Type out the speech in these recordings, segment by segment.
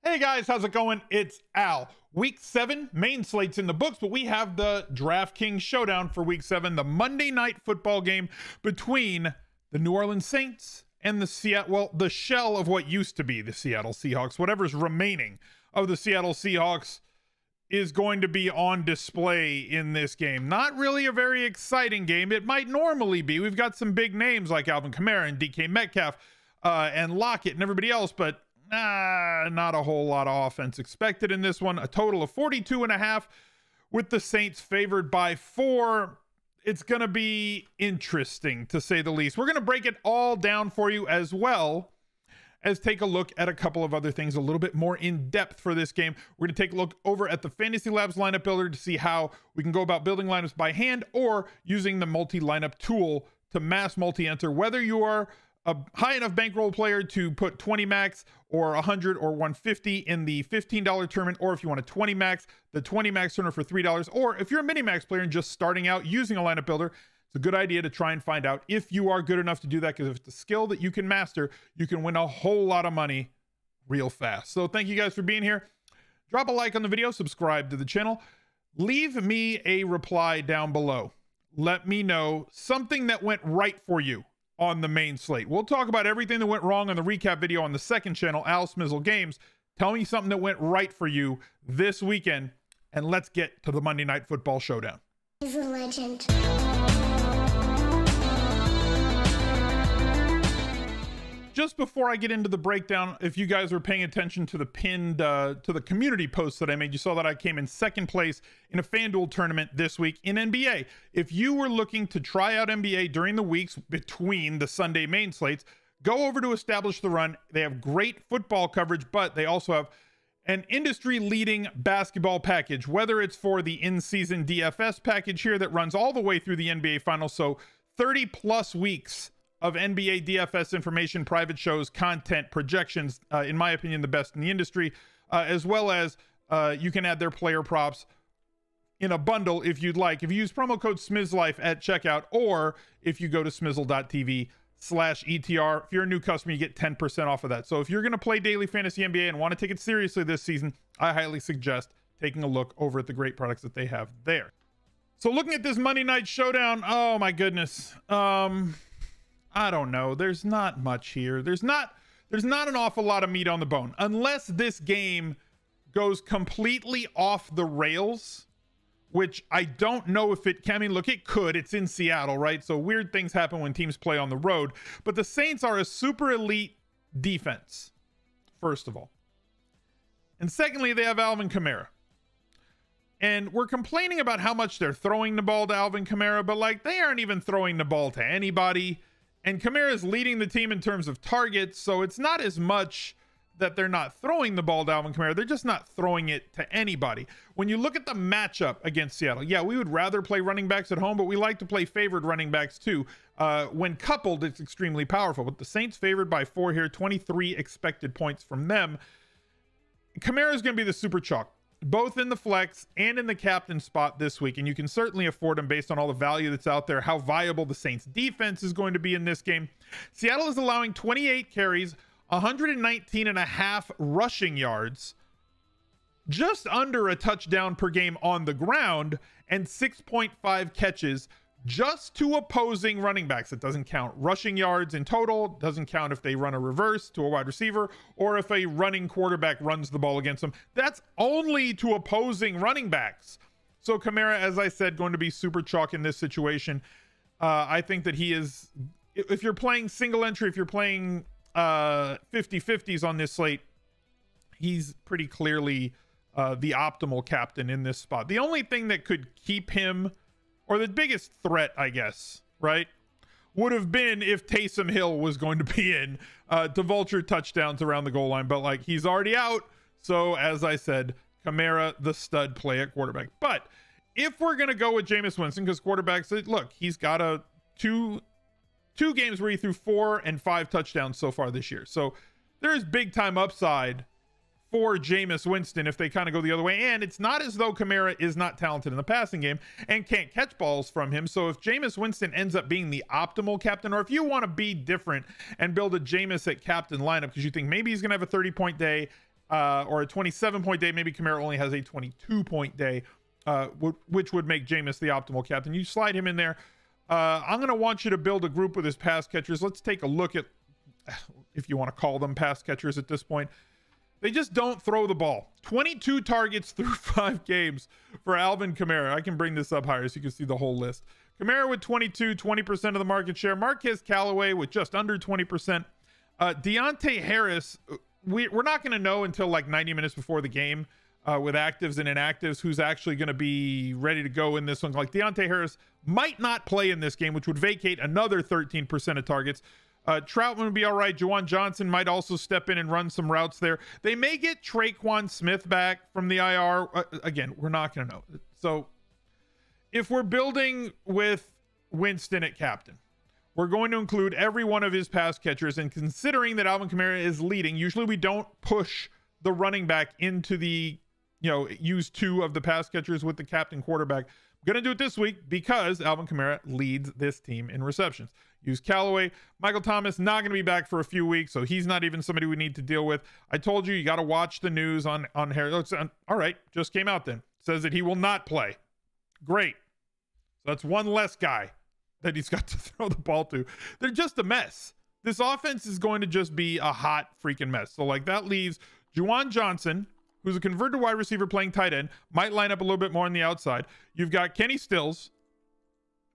Hey guys, how's it going? It's Al. Week 7, main slate's in the books, but we have the Draftkings Showdown for Week 7, the Monday night football game between the New Orleans Saints and the the shell of what used to be the Seattle Seahawks. Whatever's remaining of the Seattle Seahawks is going to be on display in this game. Not really a very exciting game. It might normally be. We've got some big names like Alvin, KAMARA, and DK Metcalf, and Lockett and everybody else, but not a whole lot of offense expected in this one. A total of 42.5 with the Saints favored by 4. It's going to be interesting to say the least. We're going to break it all down for you, as well as take a look at a couple of other things a little bit more in depth for this game. We're going to take a look over at the Fantasy Labs lineup builder to see how we can go about building lineups by hand or using the multi-lineup tool to mass multi-enter, whether you are a high enough bankroll player to put 20 max or 100 or 150 in the $15 tournament, or if you want a 20 max, the 20 max tournament for $3, or if you're a mini max player and just starting out using a lineup builder, it's a good idea to try and find out if you are good enough to do that, because if it's a skill that you can master, you can win a whole lot of money real fast. So thank you guys for being here. Drop a like on the video, subscribe to the channel, leave me a reply down below. Let me know something that went right for you on the main slate. We'll talk about everything that went wrong on the recap video on the second channel, Al Smizzle Games. Tell me something that went right for you this weekend, and let's get to the Monday Night Football Showdown. He's a legend. Just before I get into the breakdown, if you guys were paying attention to the pinned to the community post that I made, you saw that I came in second place in a FanDuel tournament this week in NBA. If you were looking to try out NBA during the weeks between the Sunday main slates, go over to Establish the Run. They have great football coverage, but they also have an industry-leading basketball package, whether it's for the in-season DFS package here that runs all the way through the NBA Finals, so 30 plus weeks of NBA DFS information, private shows, content, projections, in my opinion, the best in the industry, as well as you can add their player props in a bundle if you'd like. If you use promo code SMIZLIFE at checkout, or if you go to smizzle.tv/ETR, if you're a new customer, you get 10% off of that. So if you're going to play daily fantasy NBA and want to take it seriously this season, I highly suggest taking a look over at the great products that they have there. So looking at this Monday Night Showdown, oh my goodness. I don't know. There's not much here. There's not an awful lot of meat on the bone, unless this game goes completely off the rails, which I don't know if it can. I mean, look, it could. It's in Seattle, right? So weird things happen when teams play on the road. But the Saints are a super elite defense, first of all. And secondly, they have Alvin KAMARA. And we're complaining about how much they're throwing the ball to Alvin KAMARA, but like, they aren't even throwing the ball to anybody. And KAMARA is leading the team in terms of targets, so it's not as much that they're not throwing the ball to Alvin KAMARA. They're just not throwing it to anybody. When you look at the matchup against Seattle, yeah, we would rather play running backs at home, but we like to play favored running backs too. When coupled, it's extremely powerful. But the Saints favored by 4 here, 23 expected points from them. KAMARA is going to be the super chalk, both in the flex and in the captain spot this week, and you can certainly afford him based on all the value that's out there, how viable the Saints defense is going to be in this game. Seattle is allowing 28 carries, 119.5 rushing yards, just under a touchdown per game on the ground, and 6.5 catches just to opposing running backs. It doesn't count rushing yards in total, doesn't count if they run a reverse to a wide receiver, or if a running quarterback runs the ball against them. That's only to opposing running backs. So KAMARA, as I said, going to be super chalk in this situation. I think that he is, if you're playing single entry, if you're playing 50-50s on this slate, he's pretty clearly the optimal captain in this spot. The only thing that could keep him, or the biggest threat, I guess, right, would have been if Taysom Hill was going to be in to vulture touchdowns around the goal line. But like, he's already out. So as I said, KAMARA, the stud play at quarterback. But if we're going to go with Jameis Winston, because quarterbacks, look, he's got two games where he threw 4 and 5 touchdowns so far this year. So there is big time upside for Jameis Winston if they kind of go the other way. And it's not as though KAMARA is not talented in the passing game and can't catch balls from him. So if Jameis Winston ends up being the optimal captain, or if you want to be different and build a Jameis at captain lineup because you think maybe he's going to have a 30-point day or a 27-point day. Maybe KAMARA only has a 22-point day, which would make Jameis the optimal captain. You slide him in there. I'm going to want you to build a group with his pass catchers. Let's take a look at, if you want to call them pass catchers at this point. They just don't throw the ball. 22 targets through 5 games for Alvin Kamara. I can bring this up higher so you can see the whole list. Kamara with 22, 20% of the market share. Marquez Callaway with just under 20%. Deonthe Harris, we're not going to know until like 90 minutes before the game with actives and inactives who's actually going to be ready to go in this one. Like Deonthe Harris might not play in this game, which would vacate another 13% of targets. Trautman would be all right. Juwan Johnson might also step in and run some routes there. They may get Traquan Smith back from the IR. Again, we're not going to know. So if we're building with Winston at captain, we're going to include every one of his pass catchers. And considering that Alvin Kamara is leading, usually we don't push the running back into the, use 2 of the pass catchers with the captain quarterback. I'm going to do it this week because Alvin Kamara leads this team in receptions. Use Callaway. Michael Thomas not going to be back for a few weeks, so he's not even somebody we need to deal with. I told you got to watch the news on Harris. All right, just came out then. Says that he will not play. Great. So that's one less guy that he's got to throw the ball to. They're just a mess. This offense is going to just be a hot freaking mess. So like that leaves Juwan Johnson, who's a converted wide receiver playing tight end, might line up a little bit more on the outside. You've got Kenny Stills,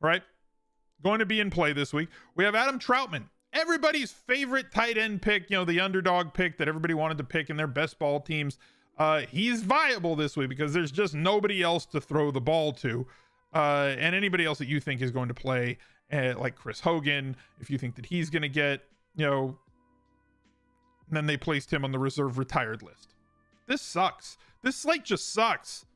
right? Going to be in play this week. We have Adam Trautman, everybody's favorite tight end pick, the underdog pick that everybody wanted to pick in their best ball teams. He's viable this week because there's just nobody else to throw the ball to. And anybody else that you think is going to play, like Chris Hogan, if you think that he's going to get, and then they placed him on the reserve retired list. This sucks. This slate just sucks.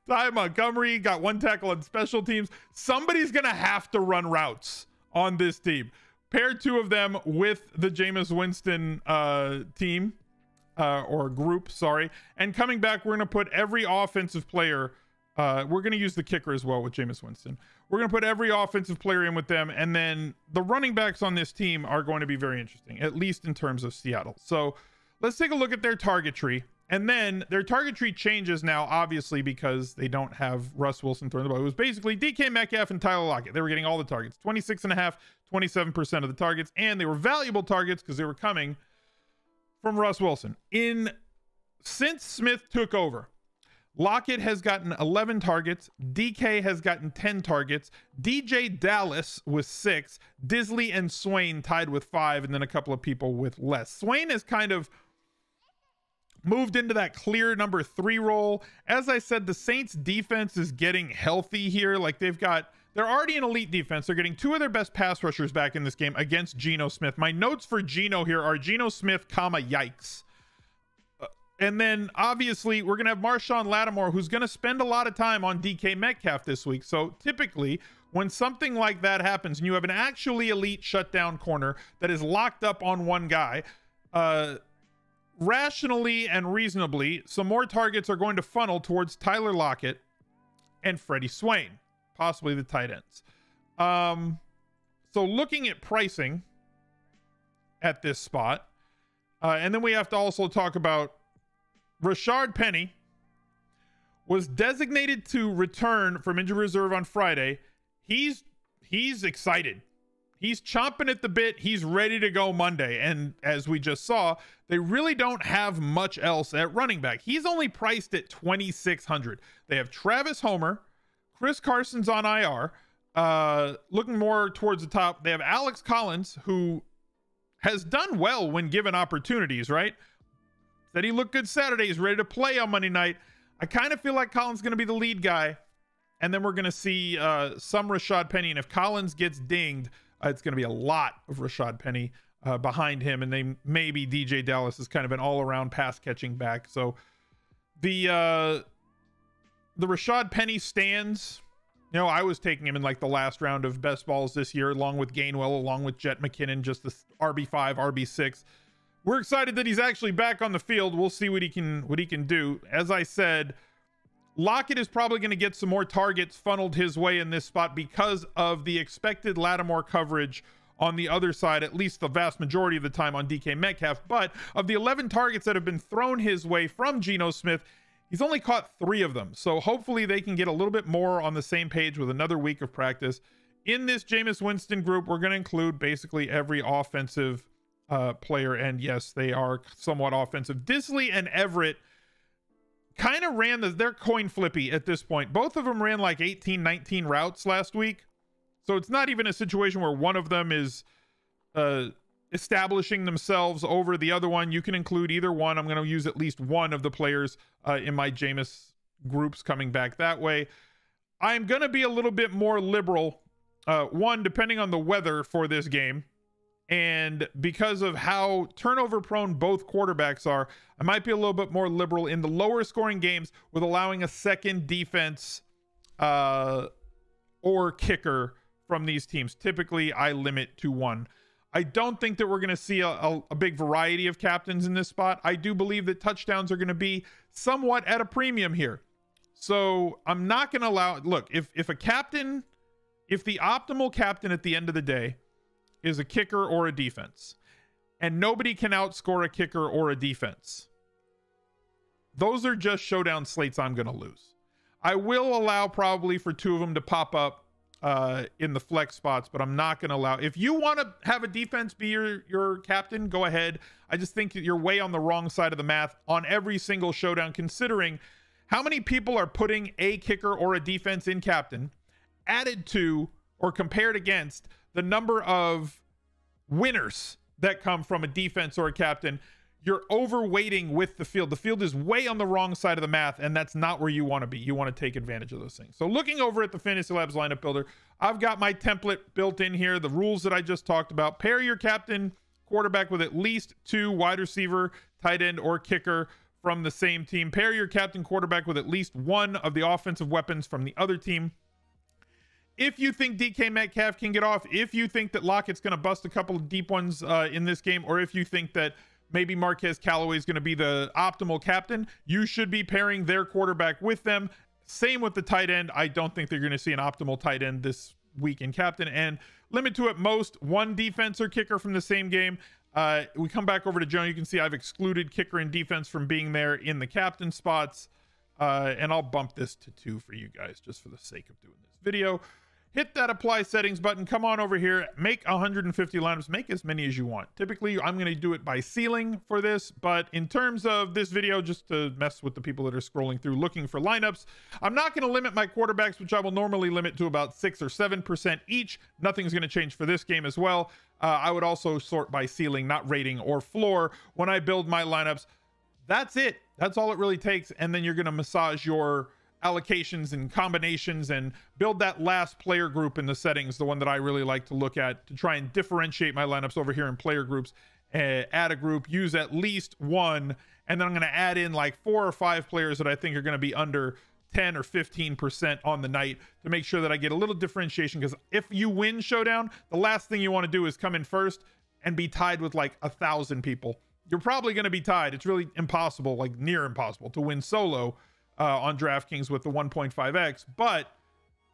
Ty Montgomery got 1 tackle on special teams. Somebody's going to have to run routes on this team. Pair 2 of them with the Jameis Winston team or group, sorry. And coming back, we're going to put every offensive player. We're going to use the kicker as well with Jameis Winston. We're going to put every offensive player in with them. And then the running backs on this team are going to be very interesting, at least in terms of Seattle. So let's take a look at their target tree. And then their target tree changes now, obviously, because they don't have Russ Wilson throwing the ball. It was basically DK Metcalf and Tyler Lockett. They were getting all the targets, 26.5, 27% of the targets. And they were valuable targets because they were coming from Russ Wilson. Since Smith took over, Lockett has gotten 11 targets. DK has gotten 10 targets. DJ Dallas with 6. Disley and Swain tied with 5, and then a couple of people with less. Swain has kind of moved into that clear number 3 role. As I said, the Saints defense is getting healthy here. Like they're already an elite defense. They're getting 2 of their best pass rushers back in this game against Geno Smith. My notes for Geno here are Geno Smith, yikes. And then obviously we're going to have Marshawn Lattimore, who's going to spend a lot of time on DK Metcalf this week. So typically when something like that happens and you have an actually elite shutdown corner that is locked up on one guy, rationally and reasonably, some more targets are going to funnel towards Tyler Lockett and Freddie Swain, possibly the tight ends. So looking at pricing at this spot, and then we have to also talk about Rashard Penny was designated to return from injury reserve on Friday. He's excited. He's chomping at the bit. He's ready to go Monday. And as we just saw, they really don't have much else at running back. He's only priced at $2,600. They have Travis Homer, Chris Carson's on IR. Looking more towards the top, they have Alex Collins, who has done well when given opportunities, right? Said he looked good Saturday. He's ready to play on Monday night. I kind of feel like Collins is going to be the lead guy. And then we're going to see some Rashard Penny. And if Collins gets dinged, it's going to be a lot of Rashard Penny behind him. And then maybe DJ Dallas is kind of an all-around pass catching back. So the Rashard Penny stands. I was taking him in like the last round of best balls this year, along with Gainwell, along with Jet McKinnon, just the RB5, RB6. We're excited that he's actually back on the field. We'll see what he can do. As I said, Lockett is probably going to get some more targets funneled his way in this spot because of the expected Lattimore coverage on the other side, at least the vast majority of the time on DK Metcalf. But of the 11 targets that have been thrown his way from Geno Smith, he's only caught 3 of them. So hopefully they can get a little bit more on the same page with another week of practice. In this Jameis Winston group, we're going to include basically every offensive player. And yes, they are somewhat offensive. Disley and Everett kind of ran they're coin flippy at this point. Both of them ran like 18, 19 routes last week. So it's not even a situation where one of them is establishing themselves over the other one. You can include either one. I'm going to use at least one of the players in my Jameis groups coming back that way. I'm going to be a little bit more liberal, one, depending on the weather for this game. And because of how turnover prone both quarterbacks are, I might be a little bit more liberal in the lower scoring games with allowing a second defense or kicker from these teams. Typically, I limit to 1. I don't think that we're going to see a big variety of captains in this spot. I do believe that touchdowns are going to be somewhat at a premium here. So I'm not going to allow, look, if the optimal captain at the end of the day is a kicker or a defense, and nobody can outscore a kicker or a defense, those are just showdown slates I'm going to lose. I will allow probably for 2 of them to pop up in the flex spots, but I'm not going to allow. If you want to have a defense be your captain, go ahead. I just think that you're way on the wrong side of the math on every single showdown, considering how many people are putting a kicker or a defense in captain, added to or compared against the number of winners that come from a defense or a captain. You're overweighting with the field. The field is way on the wrong side of the math, and that's not where you want to be. You want to take advantage of those things. So looking over at the Fantasy Labs lineup builder, I've got my template built in here, the rules that I just talked about. Pair your captain quarterback with at least 2 wide receiver, tight end, or kicker from the same team. Pair your captain quarterback with at least 1 of the offensive weapons from the other team. If you think DK Metcalf can get off, if you think that Lockett's going to bust a couple of deep ones in this game, or if you think that maybe Marquez Callaway is going to be the optimal captain, you should be pairing their quarterback with them. Same with the tight end. I don't think they're going to see an optimal tight end this week in captain, and limit to at most 1 defense or kicker from the same game. We come back over to Joe. You can see I've excluded kicker and defense from being there in the captain spots. And I'll bump this to 2 for you guys just for the sake of doing this video. Hit that apply settings button. Come on over here. Make 150 lineups. Make as many as you want. Typically, I'm going to do it by ceiling for this. But in terms of this video, just to mess with the people that are scrolling through looking for lineups, I'm not going to limit my quarterbacks, which I will normally limit to about 6 or 7% each. Nothing's going to change for this game as well. I would also sort by ceiling, not rating or floor, when I build my lineups. That's it. That's all it really takes. And then you're going to massage your allocations and combinations and build that last player group in the settings, the one that I really like to look at to try and differentiate my lineups over here in player groups. Add a group, use at least 1, and then I'm going to add in like 4 or 5 players that I think are going to be under 10 or 15% on the night to make sure that I get a little differentiation, because if you win showdown, the last thing you want to do is come in first and be tied with like 1,000 people. You're probably going to be tied. It's really impossible, like near impossible, to win solo on DraftKings with the 1.5x. But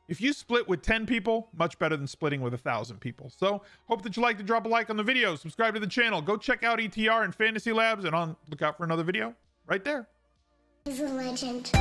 if you split with 10 people, much better than splitting with 1,000 people. So hope that you like to drop a like on the video, subscribe to the channel, go check out ETR and Fantasy Labs, and on look out for another video right there. He's a legend.